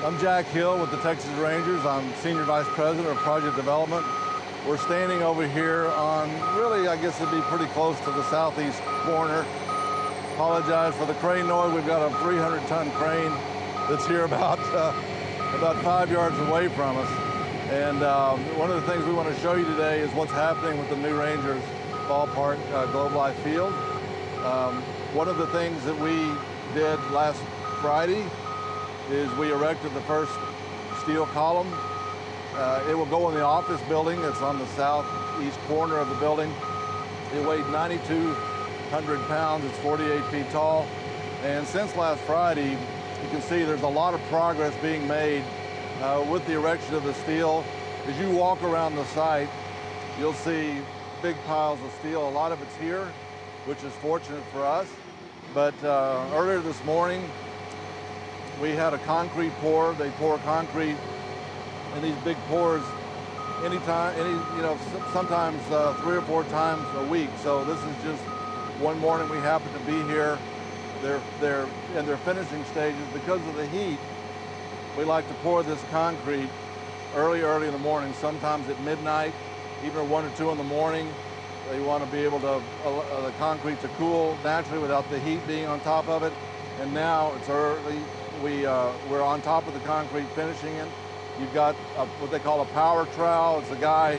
I'm Jack Hill with the Texas Rangers. I'm Senior Vice President of Project Development. We're standing over here on, really, I guess it'd be pretty close to the southeast corner. Apologize for the crane noise. We've got a 300-ton crane that's here about 5 yards away from us. And one of the things we want to show you today is what's happening with the new Rangers ballpark, Globe Life Field. One of the things that we did last Friday is we erected the first steel column. It will go in the office building. It's on the southeast corner of the building. It weighed 9,200 pounds. It's 48 feet tall. And since last Friday, you can see there's a lot of progress being made with the erection of the steel. As you walk around the site, you'll see big piles of steel. A lot of it's here, which is fortunate for us. But earlier this morning, we had a concrete pour. They pour concrete in these big pours sometimes 3 or 4 times a week. So this is just one morning we happen to be here. They're in their finishing stages. Because of the heat, we like to pour this concrete early in the morning, sometimes at midnight, even at 1 or 2 in the morning. They want to be able to, the concrete to cool naturally without the heat being on top of it. And now it's early. We're on top of the concrete finishing it. You've got what they call a power trowel. It's a guy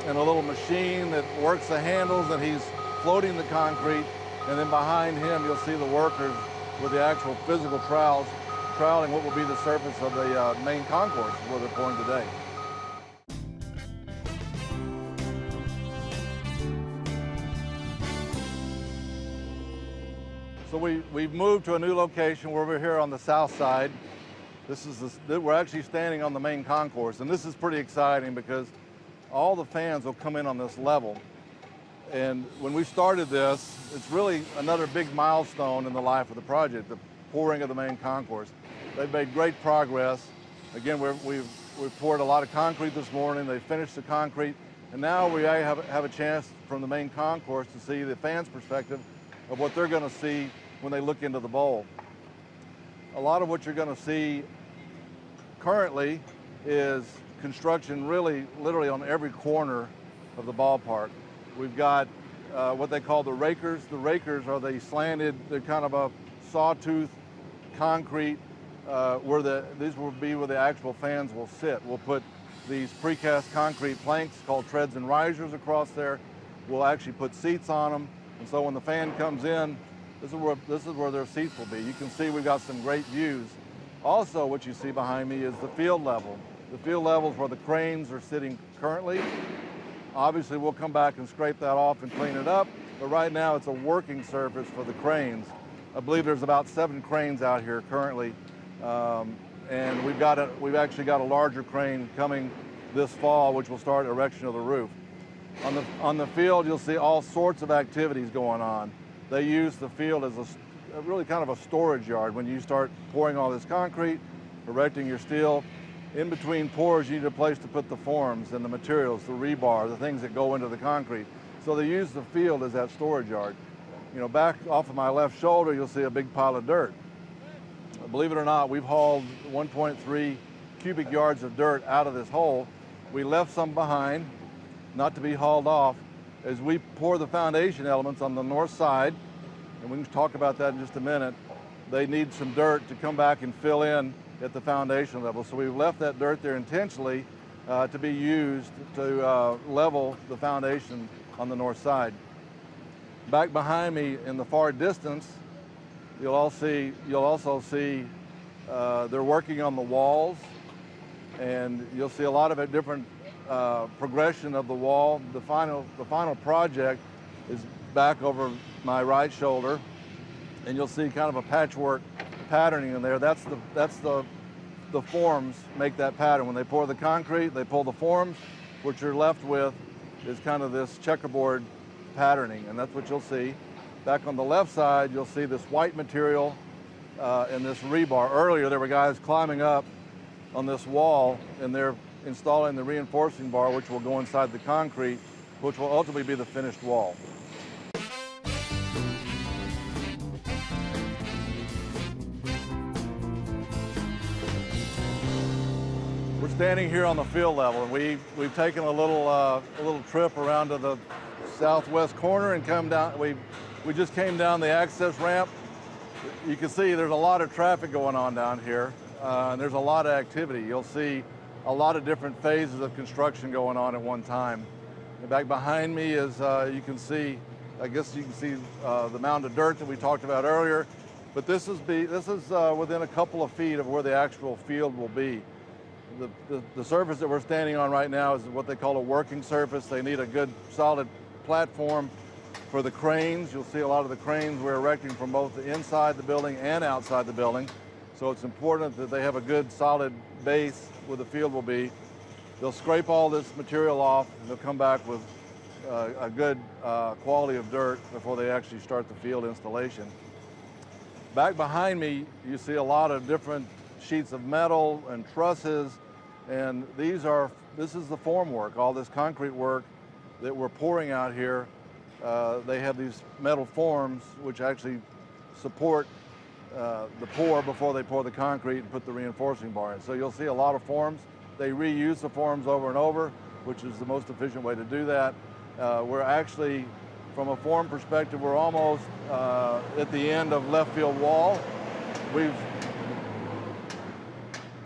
in a little machine that works the handles, and he's floating the concrete. And then behind him, you'll see the workers with the actual physical trowels, troweling what will be the surface of the main concourse where they're pouring today. So we've moved to a new location. We're over here on the south side. We're actually standing on the main concourse, and this is pretty exciting because all the fans will come in on this level. And when we started this, it's really another big milestone in the life of the project, the pouring of the main concourse. They've made great progress. Again, we've poured a lot of concrete this morning. They finished the concrete, and now we have a chance from the main concourse to see the fans' perspective of what they're going to see when they look into the bowl. A lot of what you're going to see currently is construction really literally on every corner of the ballpark. We've got what they call the rakers. The rakers are the slanted, they're kind of a sawtooth concrete these will be where the actual fans will sit. We'll put these precast concrete planks called treads and risers across there. We'll actually put seats on them. And so when the fan comes in, this is where their seats will be. You can see we've got some great views. Also, what you see behind me is the field level. The field level is where the cranes are sitting currently. Obviously, we'll come back and scrape that off and clean it up, but right now it's a working surface for the cranes. I believe there's about 7 cranes out here currently, and we've actually got a larger crane coming this fall, which will start erection of the roof. On the field, you'll see all sorts of activities going on. They use the field as a really kind of a storage yard. When you start pouring all this concrete, erecting your steel, in between pours, you need a place to put the forms and the materials, the rebar, the things that go into the concrete. So they use the field as that storage yard. You know, back off of my left shoulder, you'll see a big pile of dirt. Believe it or not, we've hauled 1.3 cubic yards of dirt out of this hole. We left some behind, not to be hauled off, as we pour the foundation elements on the north side, and we can talk about that in just a minute. They need some dirt to come back and fill in at the foundation level. So we've left that dirt there intentionally to be used to level the foundation on the north side. Back behind me in the far distance, you'll also see they're working on the walls, and you'll see a lot of different progression of the wall. The final project is back over my right shoulder, and you'll see kind of a patchwork patterning in there. That's the forms make that pattern. When they pour the concrete, they pull the forms. What you're left with is kind of this checkerboard patterning, and that's what you'll see. Back on the left side, you'll see this white material and this rebar. Earlier, there were guys climbing up on this wall, and they're installing the reinforcing bar, which will go inside the concrete, which will ultimately be the finished wall. We're standing here on the field level, and we've taken a little trip around to the southwest corner and come down. We just came down the access ramp. You can see there's a lot of traffic going on down here, and there's a lot of activity. You'll see a lot of different phases of construction going on at one time. And back behind me is you can see, I guess you can see the mound of dirt that we talked about earlier. But this is within a couple of feet of where the actual field will be. The surface that we're standing on right now is what they call a working surface. They need a good solid platform for the cranes. You'll see a lot of the cranes we're erecting from both the inside the building and outside the building. So it's important that they have a good solid base where the field will be. They'll scrape all this material off and they'll come back with a good quality of dirt before they actually start the field installation. Back behind me, you see a lot of different sheets of metal and trusses, and this is the form work, all this concrete work that we're pouring out here. They have these metal forms which actually support the pour before they pour the concrete and put the reinforcing bar in. So you'll see a lot of forms. They reuse the forms over and over, which is the most efficient way to do that. We're actually, from a form perspective, we're almost at the end of left field wall.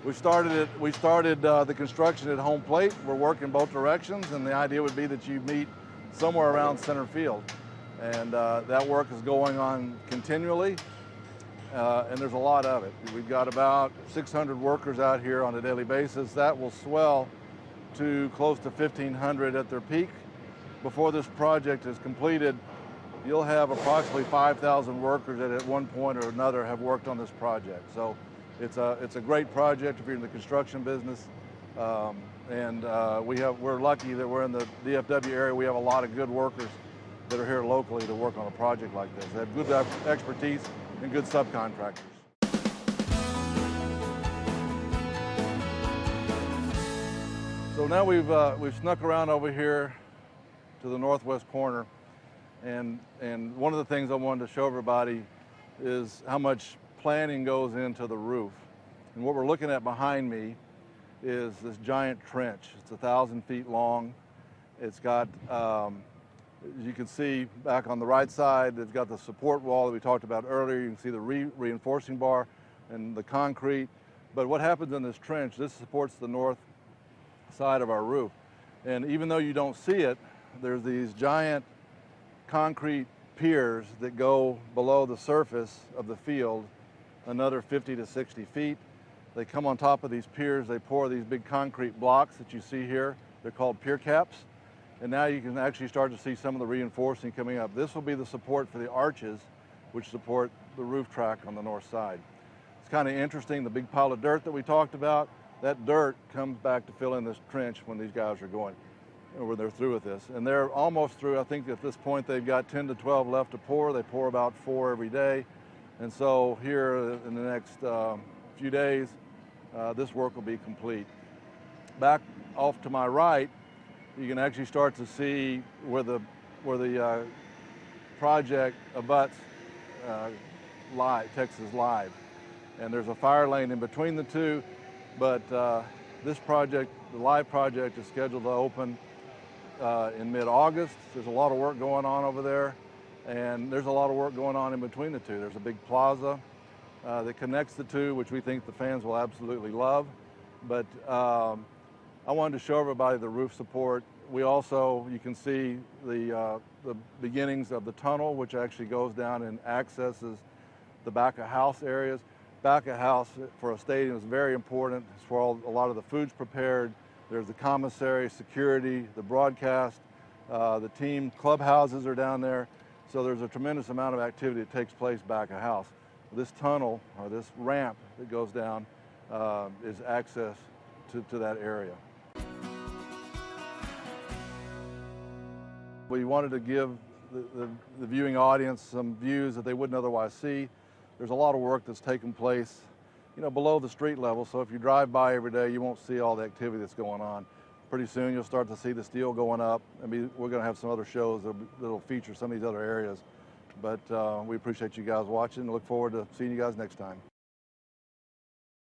We started the construction at home plate. We're working both directions, and the idea would be that you meet somewhere around center field. And that work is going on continually, and there's a lot of it. We've got about 600 workers out here on a daily basis. That will swell to close to 1,500 at their peak. Before this project is completed, you'll have approximately 5,000 workers that at one point or another have worked on this project. So it's a great project if you're in the construction business. We're lucky that we're in the DFW area. We have a lot of good workers that are here locally to work on a project like this. They have good expertise and good subcontractors. So now we've snuck around over here to the northwest corner, and one of the things I wanted to show everybody is how much planning goes into the roof. And what we're looking at behind me is this giant trench. It's 1,000 feet long. It's got, as you can see back on the right side, it's got the support wall that we talked about earlier. You can see the reinforcing bar and the concrete. But what happens in this trench, this supports the north side of our roof. And even though you don't see it, there's these giant concrete piers that go below the surface of the field, another 50 to 60 feet. They come on top of these piers, they pour these big concrete blocks that you see here. They're called pier caps. And now you can actually start to see some of the reinforcing coming up. This will be the support for the arches, which support the roof track on the north side. It's kind of interesting, the big pile of dirt that we talked about, that dirt comes back to fill in this trench when these guys are going, or when they're through with this. And they're almost through. I think at this point they've got 10 to 12 left to pour. They pour about 4 every day. And so here in the next few days, this work will be complete. Back off to my right, you can actually start to see where the project abuts Texas Live. And there's a fire lane in between the two, but this project, the Live project, is scheduled to open in mid-August. There's a lot of work going on over there, and there's a lot of work going on in between the two. There's a big plaza that connects the two, which we think the fans will absolutely love. But I wanted to show everybody the roof support. We also, you can see the beginnings of the tunnel, which actually goes down and accesses the back of house areas. Back of house for a stadium is very important. It's where a lot of the food's prepared. There's the commissary, security, the broadcast, the team clubhouses are down there. So there's a tremendous amount of activity that takes place back of house. This tunnel, or this ramp that goes down, is access to that area. We wanted to give the viewing audience some views that they wouldn't otherwise see. There's a lot of work that's taking place, below the street level. So if you drive by every day, you won't see all the activity that's going on. Pretty soon you'll start to see the steel going up. We're going to have some other shows that'll feature some of these other areas. But we appreciate you guys watching and look forward to seeing you guys next time.